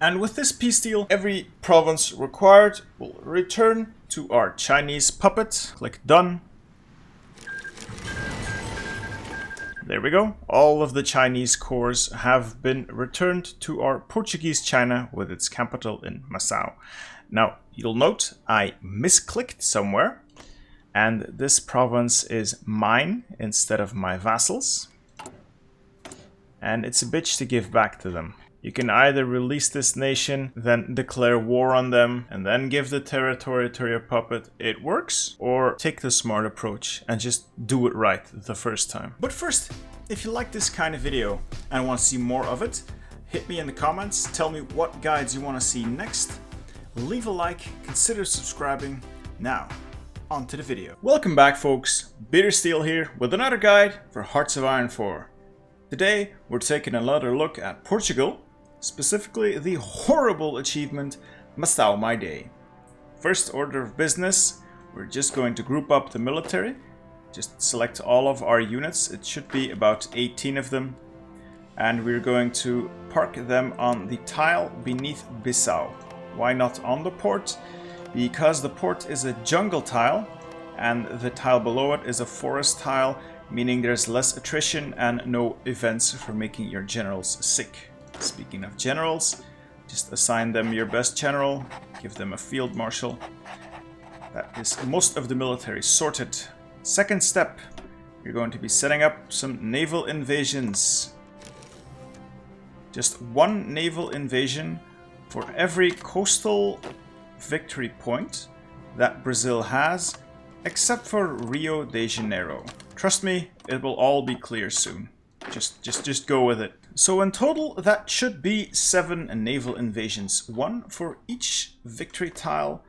And with this peace deal, every province required will return to our Chinese puppet. Click done. There we go. All of the Chinese cores have been returned to our Portuguese China with its capital in Macau. Now, you'll note I misclicked somewhere, and this province is mine instead of my vassals. And it's a bitch to give back to them. You can either release this nation, then declare war on them, and then give the territory to your puppet. It works. Or take the smart approach and just do it right the first time. But first, if you like this kind of video and want to see more of it, hit me in the comments, tell me what guides you want to see next, leave a like, consider subscribing. Now, on to the video. Welcome back folks, Bittersteel here with another guide for Hearts of Iron 4. Today, we're taking another look at Portugal, specifically the horrible achievement Macau My Day. First order of business, we're just going to group up the military. Just select all of our units, it should be about 18 of them. And we're going to park them on the tile beneath Bissau. Why not on the port? Because the port is a jungle tile and the tile below it is a forest tile, meaning there's less attrition and no events for making your generals sick. Speaking of generals, just assign them your best general, give them a field marshal. That is most of the military sorted. Second step, you're going to be setting up some naval invasions. Just one naval invasion for every coastal victory point that Brazil has, except for Rio de Janeiro. Trust me, it will all be clear soon. Just go with it. So in total, that should be 7 naval invasions. One for each victory tile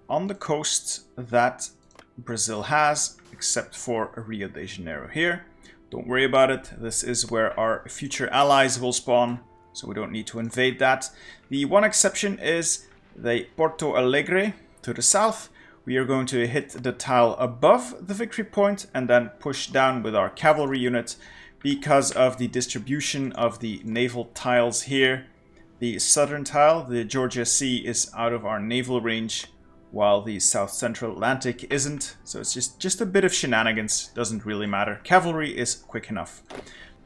on the coast that Brazil has, except for Rio de Janeiro here. Don't worry about it. This is where our future allies will spawn, so we don't need to invade that. The one exception is the Porto Alegre to the south. We are going to hit the tile above the victory point and then push down with our cavalry unit. Because of the distribution of the naval tiles here, the southern tile, the Georgia Sea, is out of our naval range, while the South Central Atlantic isn't. So it's just a bit of shenanigans, doesn't really matter. Cavalry is quick enough.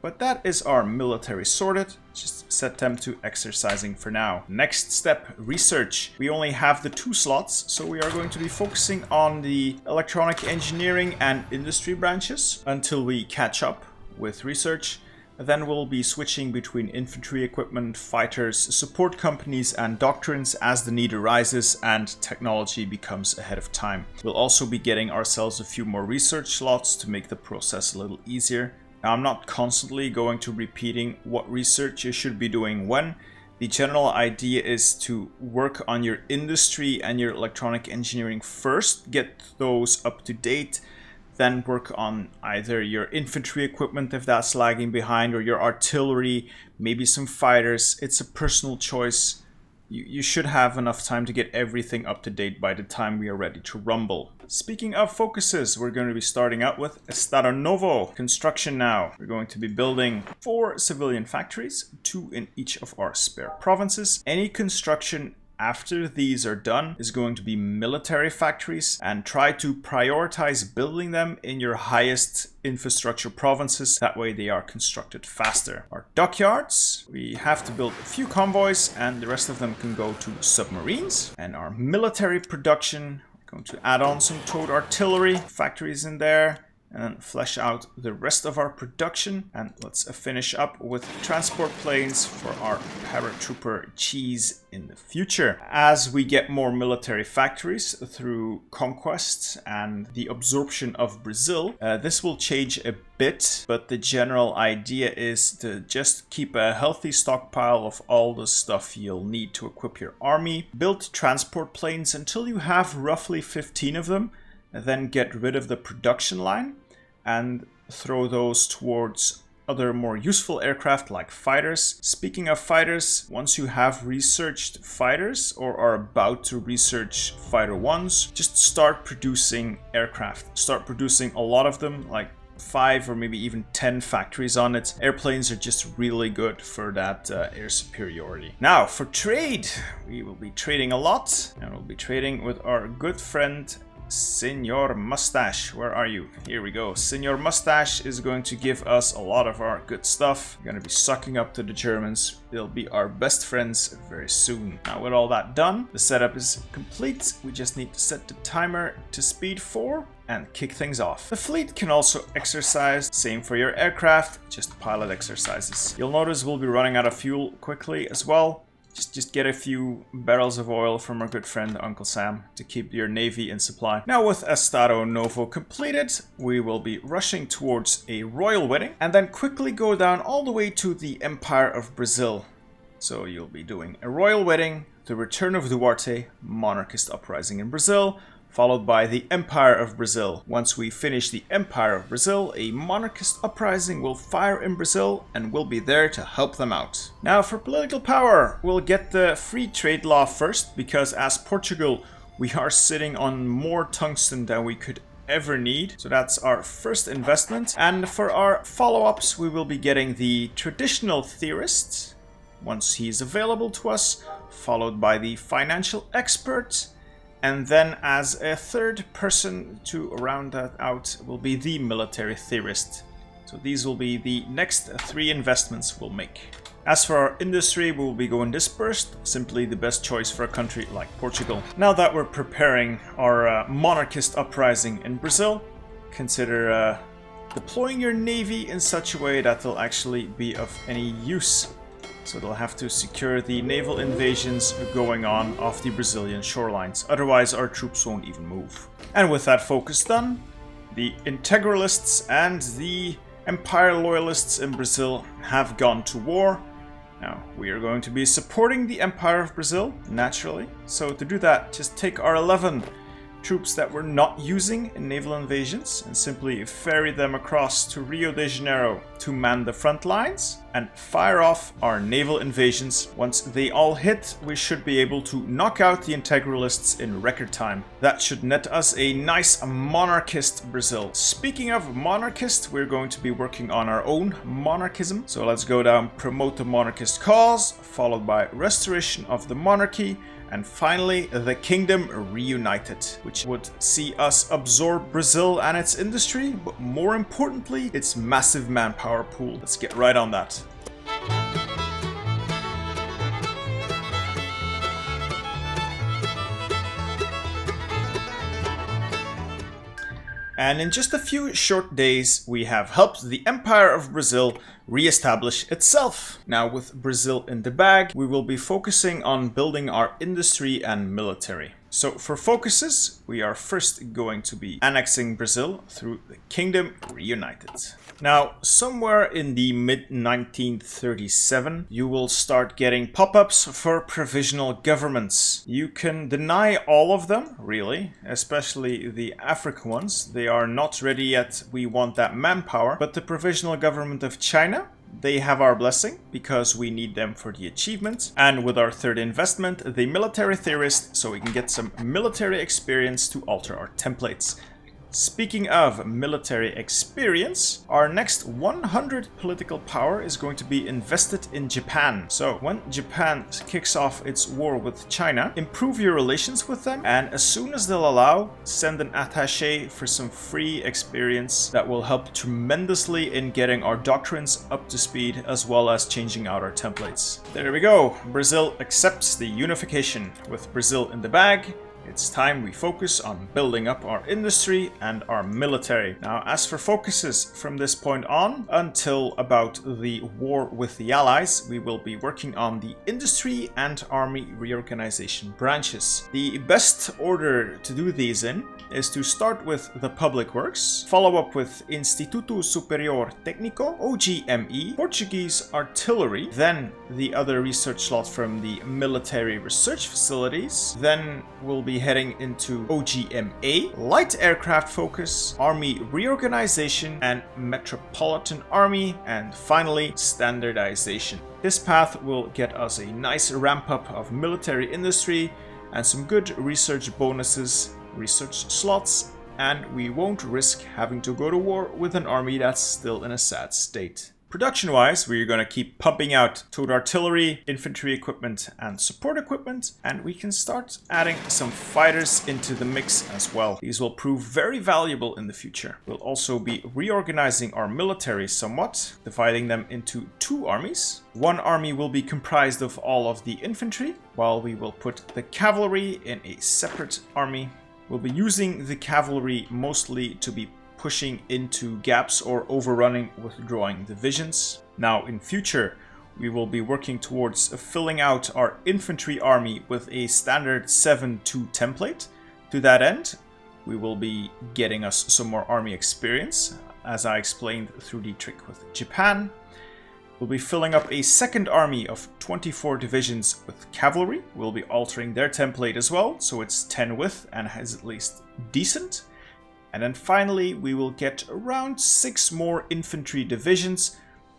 But that is our military sorted. Just set them to exercising for now. Next step, research. We only have the 2 slots, so we are going to be focusing on the electronic engineering and industry branches until we catch up with research. Then we'll be switching between infantry equipment, fighters, support companies and doctrines as the need arises and technology becomes ahead of time. We'll also be getting ourselves a few more research slots to make the process a little easier. Now, I'm not constantly going to repeating what research you should be doing when. The general idea is to work on your industry and your electronic engineering first, get those up to date, then work on either your infantry equipment if that's lagging behind, or your artillery, maybe some fighters. It's a personal choice. You should have enough time to get everything up to date by the time we are ready to rumble. Speaking of focuses, we're going to be starting out with Estado Novo. Construction now. We're going to be building 4 civilian factories, 2 in each of our spare provinces. Any construction after these are done is going to be military factories, and try to prioritize building them in your highest infrastructure provinces. That way they are constructed faster. Our dockyards, we have to build a few convoys and the rest of them can go to submarines. And our military production, we're going to add on some towed artillery factories in there, and then flesh out the rest of our production. And let's finish up with transport planes for our paratrooper cheese in the future. As we get more military factories through conquests and the absorption of Brazil, this will change a bit, but the general idea is to just keep a healthy stockpile of all the stuff you'll need to equip your army. Build transport planes until you have roughly 15 of them, and then get rid of the production line and throw those towards other more useful aircraft like fighters. Speaking of fighters, once you have researched fighters or are about to research fighter ones, just start producing aircraft. Start producing a lot of them, like 5 or maybe even 10 factories on it. Airplanes are just really good for that air superiority. Now for trade, we will be trading a lot, and we'll be trading with our good friend Senor Mustache. Where are you? Here we go. Senor Mustache is going to give us a lot of our good stuff. We're going to be sucking up to the Germans. They'll be our best friends very soon. Now with all that done, the setup is complete. We just need to set the timer to speed 4 and kick things off. The fleet can also exercise, same for your aircraft, just pilot exercises. You'll notice we'll be running out of fuel quickly as well. Just get a few barrels of oil from our good friend Uncle Sam to keep your navy in supply. Now with Estado Novo completed, we will be rushing towards a royal wedding and then quickly go down all the way to the Empire of Brazil. So you'll be doing a royal wedding, the return of Duarte, monarchist uprising in Brazil, followed by the Empire of Brazil. Once we finish the Empire of Brazil, a monarchist uprising will fire in Brazil and we'll be there to help them out. Now for political power, we'll get the free trade law first, because as Portugal, we are sitting on more tungsten than we could ever need. So that's our first investment. And for our follow-ups, we will be getting the traditional theorist, once he's available to us, followed by the financial expert, and then as a third person to round that out will be the military theorist. So these will be the next 3 investments we'll make. As for our industry, we will be going dispersed, simply the best choice for a country like Portugal. Now that we're preparing our monarchist uprising in Brazil, consider deploying your navy in such a way that they'll actually be of any use. So they'll have to secure the naval invasions going on off the Brazilian shorelines. Otherwise, our troops won't even move. And with that focus done, the integralists and the empire loyalists in Brazil have gone to war. Now, we are going to be supporting the Empire of Brazil, naturally. So to do that, just take our 11 troops that we're not using in naval invasions and simply ferry them across to Rio de Janeiro to man the front lines and fire off our naval invasions. Once they all hit, we should be able to knock out the integralists in record time. That should net us a nice monarchist Brazil. Speaking of monarchist, we're going to be working on our own monarchism. So let's go down, promote the monarchist cause, followed by restoration of the monarchy, and finally, the kingdom reunited, which would see us absorb Brazil and its industry, but more importantly, its massive manpower pool. Let's get right on that. And in just a few short days, we have helped the Empire of Brazil re-establish itself. Now with Brazil in the bag, we will be focusing on building our industry and military. So for focuses, we are first going to be annexing Brazil through the Kingdom Reunited. Now, somewhere in the mid-1937, you will start getting pop-ups for provisional governments. You can deny all of them, really, especially the African ones. They are not ready yet, we want that manpower. But the provisional government of China, they have our blessing because we need them for the achievement. And with our third investment, the military theorist, so we can get some military experience to alter our templates. Speaking of military experience, our next 100 political power is going to be invested in Japan. So when Japan kicks off its war with China, improve your relations with them, and as soon as they'll allow, send an attaché for some free experience that will help tremendously in getting our doctrines up to speed, as well as changing out our templates. There we go. Brazil accepts the unification. With Brazil in the bag, it's time we focus on building up our industry and our military. Now, as for focuses from this point on until about the war with the Allies, we will be working on the industry and army reorganization branches. The best order to do these in is to start with the public works, follow up with Instituto Superior Técnico, OGME, Portuguese artillery, then the other research slot from the military research facilities, then we'll be heading into OGMA, light aircraft focus, army reorganization and metropolitan army, and finally standardization. This path will get us a nice ramp up of military industry and some good research bonuses, research slots, and we won't risk having to go to war with an army that's still in a sad state. Production-wise, we're going to keep pumping out towed artillery, infantry equipment, and support equipment, and we can start adding some fighters into the mix as well. These will prove very valuable in the future. We'll also be reorganizing our military somewhat, dividing them into 2 armies. One army will be comprised of all of the infantry, while we will put the cavalry in a separate army. We'll be using the cavalry mostly to be pushing into gaps or overrunning withdrawing divisions. Now in future we will be working towards filling out our infantry army with a standard 7-2 template. To that end, we will be getting us some more army experience, as I explained through the trick with Japan. We'll be filling up a second army of 24 divisions with cavalry. We'll be altering their template as well, so it's 10 width and has at least decent. And then finally, we will get around 6 more infantry divisions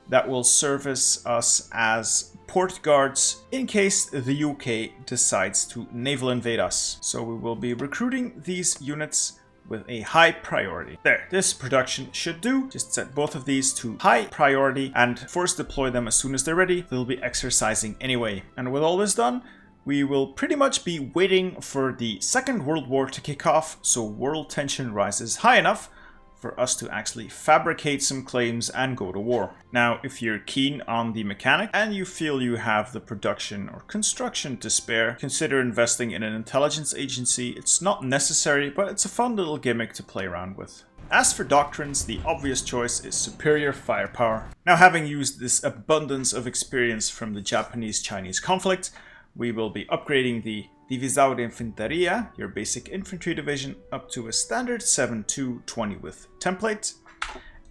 that will service us as port guards in case the UK decides to naval invade us. So we will be recruiting these units with a high priority. There, this production should do. Just set both of these to high priority and force deploy them as soon as they're ready. They'll be exercising anyway. And with all this done, we will pretty much be waiting for the Second World War to kick off, so world tension rises high enough for us to actually fabricate some claims and go to war. Now, if you're keen on the mechanic and you feel you have the production or construction to spare, consider investing in an intelligence agency. It's not necessary, but it's a fun little gimmick to play around with. As for doctrines, the obvious choice is superior firepower. Now, having used this abundance of experience from the Japanese-Chinese conflict, we will be upgrading the Divisão de Infantaria, your basic infantry division, up to a standard 7-2 20 width template.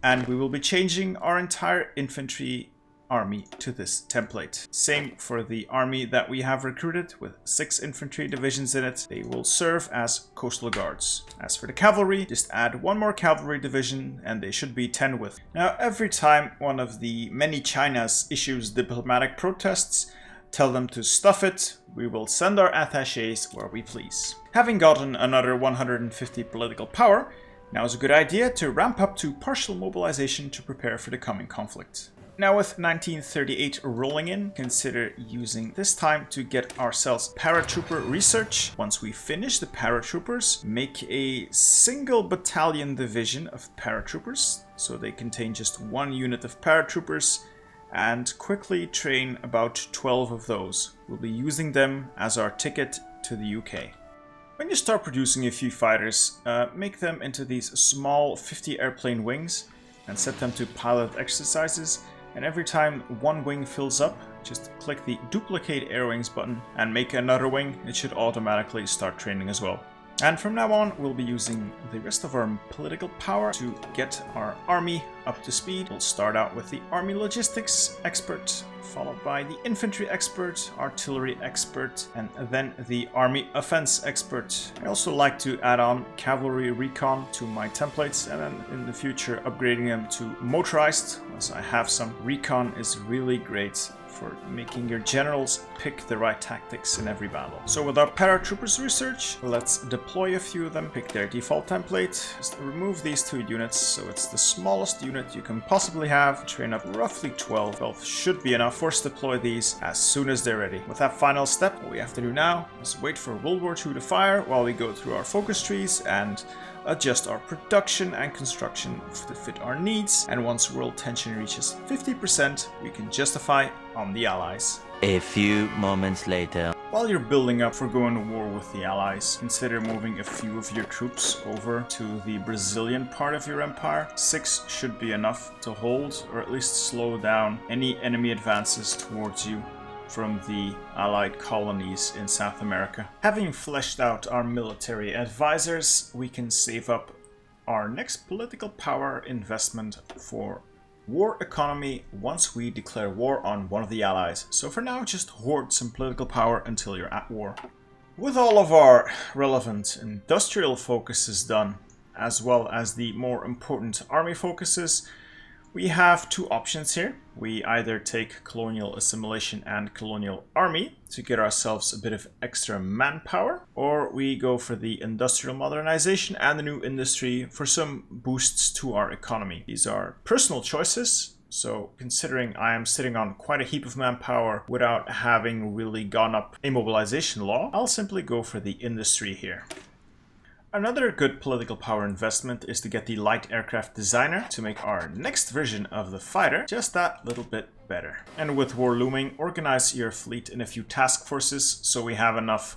And we will be changing our entire infantry army to this template. Same for the army that we have recruited with 6 infantry divisions in it. They will serve as coastal guards. As for the cavalry, just add 1 more cavalry division and they should be 10 width. Now, every time one of the many Chinas issues diplomatic protests, tell them to stuff it. We will send our attachés where we please. Having gotten another 150 political power, now is a good idea to ramp up to partial mobilization to prepare for the coming conflict. Now with 1938 rolling in, consider using this time to get ourselves paratrooper research. Once we finish the paratroopers, make a single battalion division of paratroopers, so they contain just 1 unit of paratroopers, and quickly train about 12 of those. We'll be using them as our ticket to the UK. When you start producing a few fighters, make them into these small 50 airplane wings and set them to pilot exercises. And every time 1 wing fills up, just click the duplicate air wings button and make another wing. It should automatically start training as well. And from now on, we'll be using the rest of our political power to get our army up to speed. We'll start out with the army logistics expert, followed by the infantry expert, artillery expert, and then the army offense expert. I also like to add on cavalry recon to my templates, and then in the future upgrading them to motorized, as I have some. Recon is really great for making your generals pick the right tactics in every battle. So with our paratroopers research, let's deploy a few of them, pick their default template, just remove these 2 units, so it's the smallest unit you can possibly have, train up roughly 12. 12 should be enough. Force deploy these as soon as they're ready. With that final step, what we have to do now is wait for World War II to fire while we go through our focus trees and adjust our production and construction to fit our needs, and once world tension reaches 50%, we can justify on the Allies. A few moments later. While you're building up for going to war with the Allies, consider moving a few of your troops over to the Brazilian part of your empire. 6 should be enough to hold, or at least slow down any enemy advances towards you from the Allied colonies in South America. Having fleshed out our military advisors, we can save up our next political power investment for war economy once we declare war on one of the allies. So for now, just hoard some political power until you're at war. With all of our relevant industrial focuses done, as well as the more important army focuses, We have two options here. We either take colonial assimilation and colonial army to get ourselves a bit of extra manpower, or we go for the industrial modernization and the new industry for some boosts to our economy. These are personal choices. So considering I am sitting on quite a heap of manpower without having really gone up a mobilization law, I'll simply go for the industry here. Another good political power investment is to get the light aircraft designer to make our next version of the fighter just that little bit better. And with war looming, organize your fleet in a few task forces so we have enough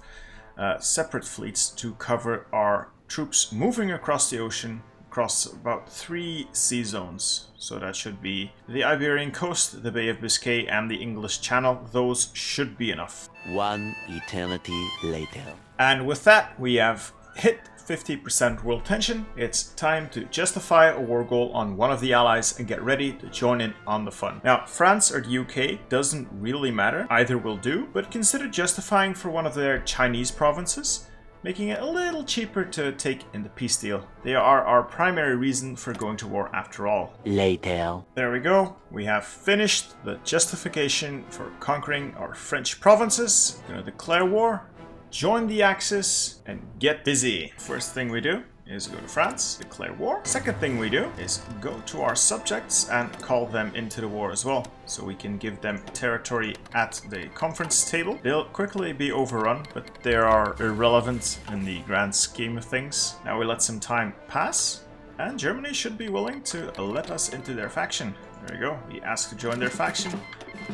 separate fleets to cover our troops moving across the ocean across about 3 sea zones. So that should be the Iberian coast, the Bay of Biscay, and the English Channel. Those should be enough. One eternity later. And with that, we have hit 50% world tension. It's time to justify a war goal on one of the allies and get ready to join in on the fun. Now, France or the UK doesn't really matter. Either will do, but consider justifying for one of their Chinese provinces, making it a little cheaper to take in the peace deal. They are our primary reason for going to war after all. Later. There we go. We have finished the justification for conquering our French provinces. We're gonna declare war, join the Axis, and get busy. First thing we do is go to France, declare war. Second thing we do is go to our subjects and call them into the war as well, so we can give them territory at the conference table. They'll quickly be overrun, but they are irrelevant in the grand scheme of things. Now we let some time pass, and Germany should be willing to let us into their faction. There we go, we ask to join their faction,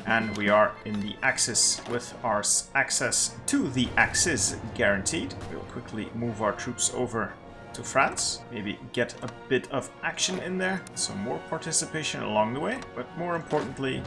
and we are in the Axis with our access to the Axis guaranteed. We'll quickly move our troops over to France, maybe get a bit of action in there, some more participation along the way, but more importantly,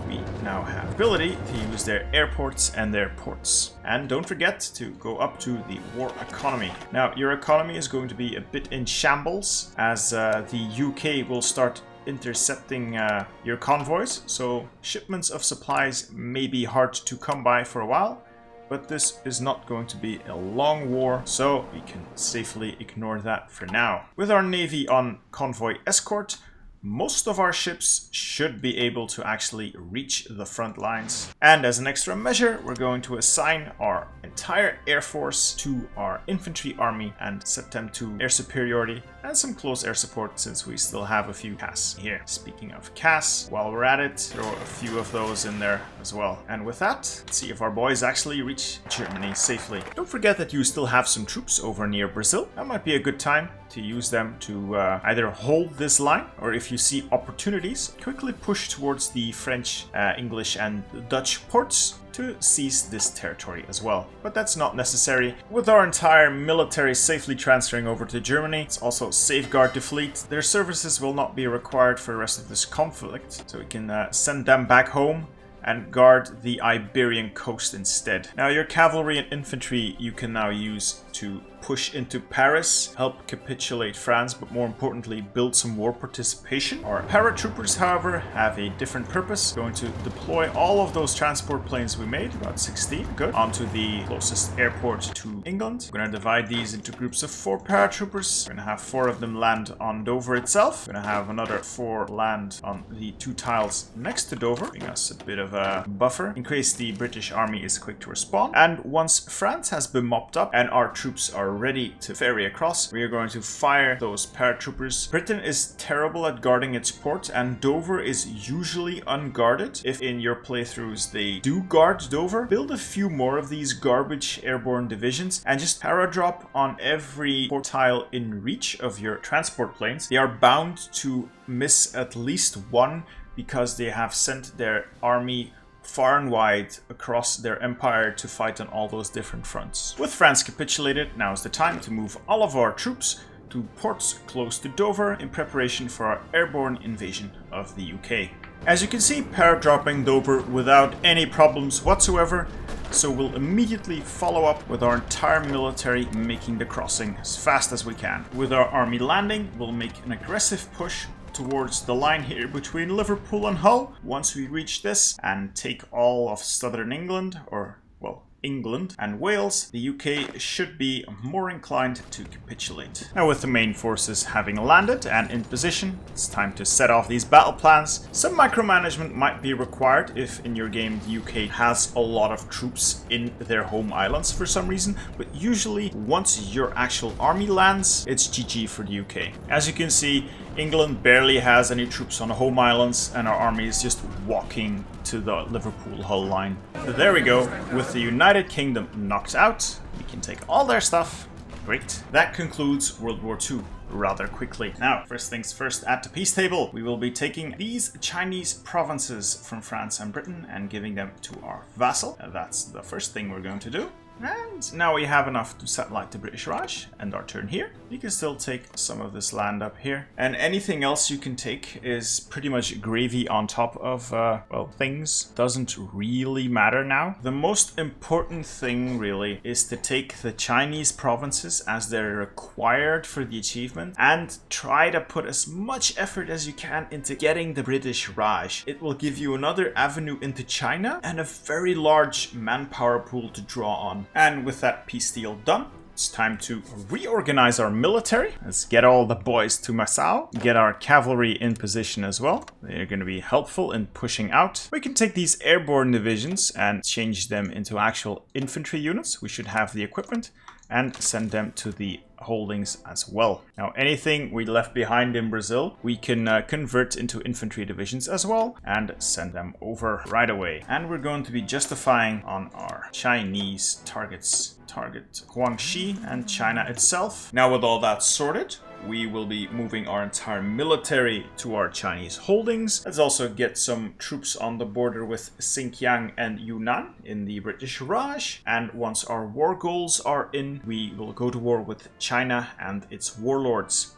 we now have ability to use their airports and their ports. And don't forget to go up to the war economy. Now, your economy is going to be a bit in shambles as the UK will start intercepting your convoys, so shipments of supplies may be hard to come by for a while. But this is not going to be a long war, so we can safely ignore that for now. With our navy on convoy escort, most of our ships should be able to actually reach the front lines. And as an extra measure, we're going to assign our entire air force to our infantry army and set them to air superiority and some close air support since we still have a few CAS here. Speaking of CAS, while we're at it, throw a few of those in there as well. And with that, let's see if our boys actually reach Germany safely. Don't forget that you still have some troops over near Brazil. That might be a good time to use them to either hold this line, or if you see opportunities, quickly push towards the French, English and Dutch ports to seize this territory as well. But that's not necessary. With our entire military safely transferring over to Germany, it's also safeguard the fleet. Their services will not be required for the rest of this conflict, so we can send them back home and guard the Iberian coast instead. Now your cavalry and infantry you can now use to push into Paris, help capitulate France, but more importantly build some war participation. Our paratroopers, however, have a different purpose. Going to deploy all of those transport planes we made, about 16, good, onto the closest airport to England. We're going to divide these into groups of 4 paratroopers. We're going to have 4 of them land on Dover itself. We're going to have another 4 land on the 2 tiles next to Dover, giving us a bit of a buffer in case the British army is quick to respond. And once France has been mopped up and our troops are ready to ferry across, we are going to fire those paratroopers. Britain is terrible at guarding its port, and Dover is usually unguarded. If in your playthroughs they do guard Dover, build a few more of these garbage airborne divisions and just paradrop on every port tile in reach of your transport planes. They are bound to miss at least one because they have sent their army far and wide across their empire to fight on all those different fronts. With France capitulated, now is the time to move all of our troops to ports close to Dover in preparation for our airborne invasion of the UK. As you can see, paradropping Dover without any problems whatsoever, so we'll immediately follow up with our entire military making the crossing as fast as we can. With our army landing, we'll make an aggressive push towards the line here between Liverpool and Hull once we reach this and take all of southern England, or well, England and Wales, the UK should be more inclined to capitulate. Now, with the main forces having landed and in position, it's time to set off these battle plans. Some micromanagement might be required if in your game the UK has a lot of troops in their home islands for some reason, but usually once your actual army lands, it's GG for the UK. As you can see, England barely has any troops on the home islands and our army is just walking to the Liverpool Hull line. There we go. With the United Kingdom knocked out, we can take all their stuff. Great. That concludes World War II rather quickly. Now, first things first, at the peace table, we will be taking these Chinese provinces from France and Britain and giving them to our vassal. That's the first thing we're going to do. And now we have enough to satellite the British Raj, and our turn here. You can still take some of this land up here. And anything else you can take is pretty much gravy on top of, well, things. Doesn't really matter now. The most important thing, really, is to take the Chinese provinces as they're required for the achievement and try to put as much effort as you can into getting the British Raj. It will give you another avenue into China and a very large manpower pool to draw on. And with that peace deal done, it's time to reorganize our military. Let's get all the boys to Macau, get our cavalry in position as well. They're going to be helpful in pushing out. We can take these airborne divisions and change them into actual infantry units. We should have the equipment and send them to the holdings as well. Now, anything we left behind in Brazil, we can convert into infantry divisions as well and send them over right away. And we're going to be justifying on our Chinese targets. Target Guangxi and China itself. Now, with all that sorted, we will be moving our entire military to our Chinese holdings. Let's also get some troops on the border with Xinjiang and Yunnan in the British Raj. And once our war goals are in, we will go to war with China and its warlords.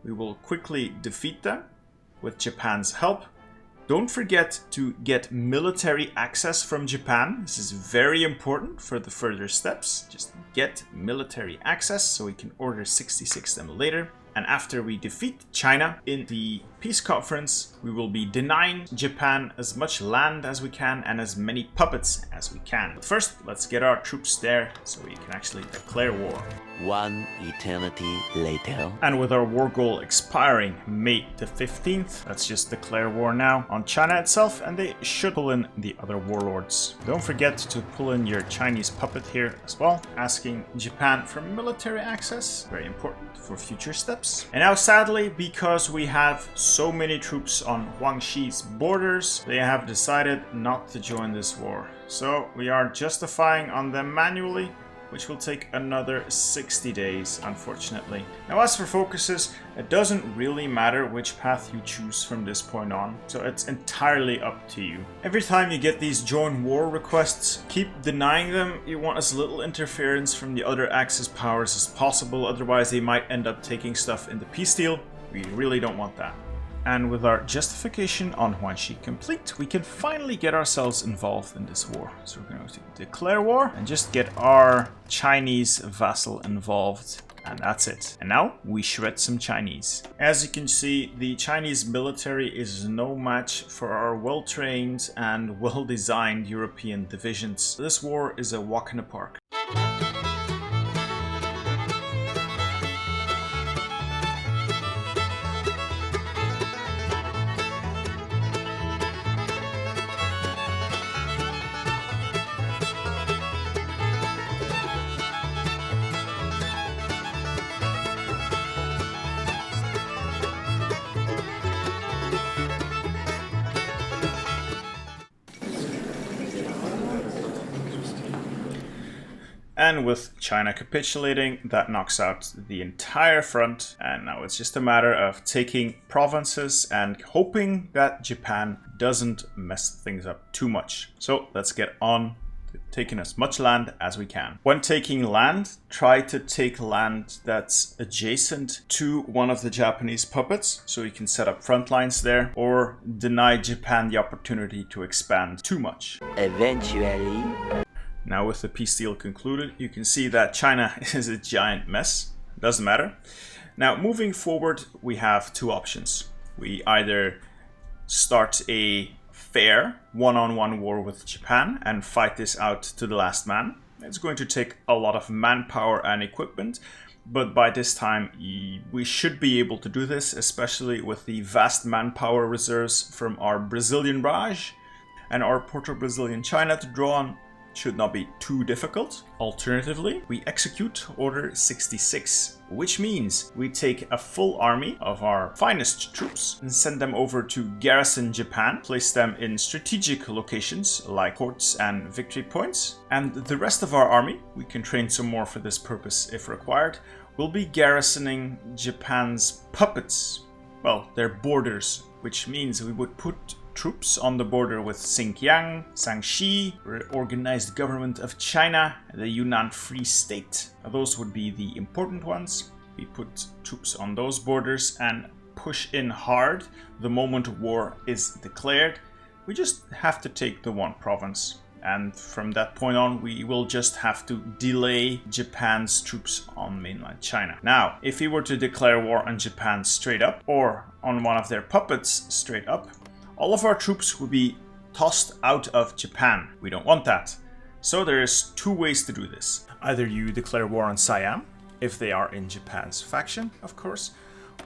We will quickly defeat them with Japan's help. Don't forget to get military access from Japan. This is very important for the further steps. Just get military access so we can order 66 them later. And after we defeat China in the peace conference, we will be denying Japan as much land as we can and as many puppets as we can. But first, let's get our troops there so we can actually declare war. One eternity later. And with our war goal expiring May the 15th, let's just declare war now on China itself, and they should pull in the other warlords. Don't forget to pull in your Chinese puppet here as well, asking Japan for military access. Very important for future steps. And now, sadly, because we have so many troops on Guangxi's borders, they have decided not to join this war. So we are justifying on them manually, which will take another 60 days, unfortunately. Now, as for focuses, it doesn't really matter which path you choose from this point on, so it's entirely up to you. Every time you get these join war requests, keep denying them. You want as little interference from the other Axis powers as possible, otherwise they might end up taking stuff in the peace deal. We really don't want that. And with our justification on Guangxi complete, we can finally get ourselves involved in this war. So we're going to declare war and just get our Chinese vassal involved. And that's it. And now we shred some Chinese. As you can see, the Chinese military is no match for our well-trained and well-designed European divisions. This war is a walk in the park. And with China capitulating, that knocks out the entire front. And now it's just a matter of taking provinces and hoping that Japan doesn't mess things up too much. So let's get on to taking as much land as we can. When taking land, try to take land that's adjacent to one of the Japanese puppets, so you can set up front lines there, or deny Japan the opportunity to expand too much. Eventually. Now, with the peace deal concluded, you can see that China is a giant mess. Doesn't matter. Now, moving forward, we have two options. We either start a fair one-on-one war with Japan and fight this out to the last man, It's going to take a lot of manpower and equipment, but by this time we should be able to do this, especially with the vast manpower reserves from our Brazilian barrage, and our Porto-Brazilian China to draw on should not be too difficult. Alternatively, we execute Order 66, which means we take a full army of our finest troops and send them over to garrison Japan, place them in strategic locations like ports and victory points, and the rest of our army, we can train some more for this purpose if required, will be garrisoning Japan's puppets, well, their borders, which means we would put troops on the border with Xinjiang, Shaanxi, Reorganized Government of China, the Yunnan Free State. Those would be the important ones. We put troops on those borders and push in hard the moment war is declared. We just have to take the one province. And from that point on, we will just have to delay Japan's troops on mainland China. Now, if we were to declare war on Japan straight up, or on one of their puppets straight up, all of our troops would be tossed out of Japan. We don't want that. So there's two ways to do this. Either you declare war on Siam, if they are in Japan's faction, of course,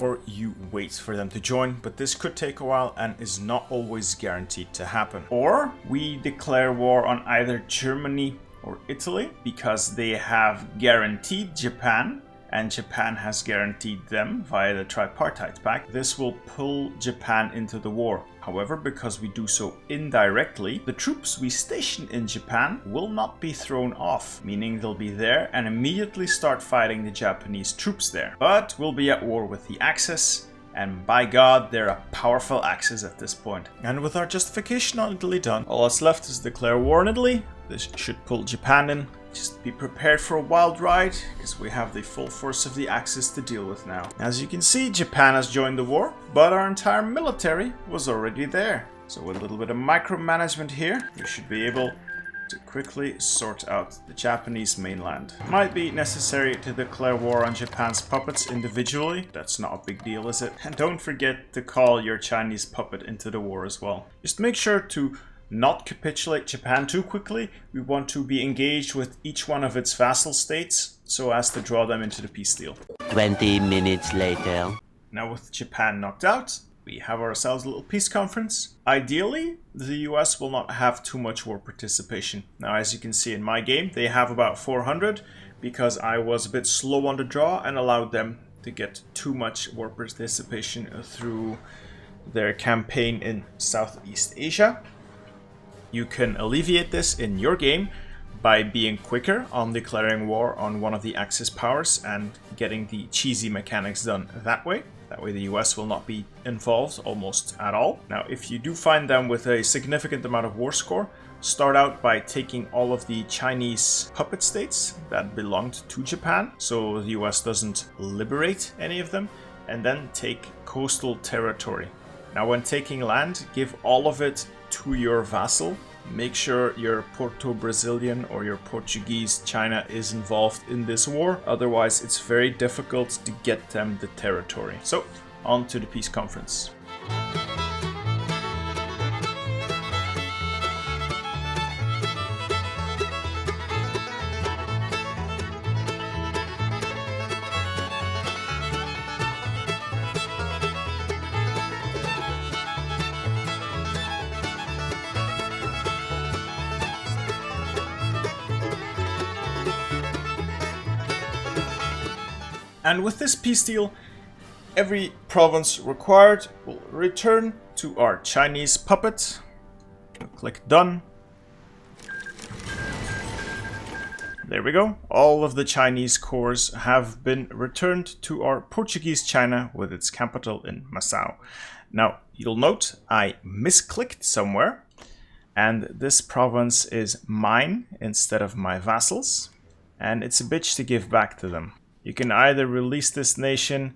or you wait for them to join, but this could take a while and is not always guaranteed to happen. Or we declare war on either Germany or Italy, because they have guaranteed Japan, and Japan has guaranteed them via the Tripartite Pact. This will pull Japan into the war. However, because we do so indirectly, the troops we station in Japan will not be thrown off, meaning they'll be there and immediately start fighting the Japanese troops there. But we'll be at war with the Axis, and by God, they're a powerful Axis at this point. And with our justification on Italy done, all that's left is declare war on Italy. This should pull Japan in. Just be prepared for a wild ride, because we have the full force of the Axis to deal with now. As you can see, Japan has joined the war, but our entire military was already there. So with a little bit of micromanagement here, we should be able to quickly sort out the Japanese mainland. Might be necessary to declare war on Japan's puppets individually. That's not a big deal, is it? And don't forget to call your Chinese puppet into the war as well. Just make sure to not capitulate Japan too quickly. We want to be engaged with each one of its vassal states so as to draw them into the peace deal. 20 minutes later. Now with Japan knocked out, we have ourselves a little peace conference. Ideally, the US will not have too much war participation. Now, as you can see in my game, they have about 400 because I was a bit slow on the draw and allowed them to get too much war participation through their campaign in Southeast Asia. You can alleviate this in your game by being quicker on declaring war on one of the Axis powers and getting the cheesy mechanics done that way. That way the US will not be involved almost at all. Now, if you do find them with a significant amount of war score, start out by taking all of the Chinese puppet states that belonged to Japan, so the US doesn't liberate any of them, and then take coastal territory. Now, when taking land, give all of it to your vassal. Make sure your Porto-Brazilian or your Portuguese China is involved in this war. Otherwise, it's very difficult to get them the territory. So, on to the peace conference. And with this peace deal, every province required will return to our Chinese puppet. Click done. There we go. All of the Chinese cores have been returned to our Portuguese China with its capital in Macau. Now, you'll note I misclicked somewhere, and this province is mine instead of my vassals, and it's a bitch to give back to them. You can either release this nation,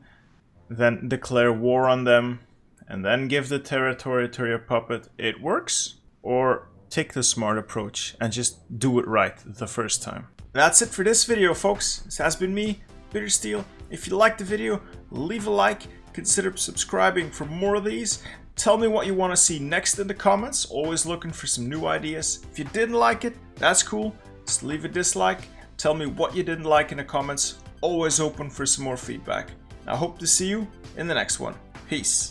then declare war on them, and then give the territory to your puppet. It works. Or take the smart approach and just do it right the first time. That's it for this video, folks. This has been me, Bittersteel. If you liked the video, leave a like. Consider subscribing for more of these. Tell me what you want to see next in the comments. Always looking for some new ideas. If you didn't like it, that's cool. Just leave a dislike, tell me what you didn't like in the comments, always open for some more feedback. I hope to see you in the next one. Peace.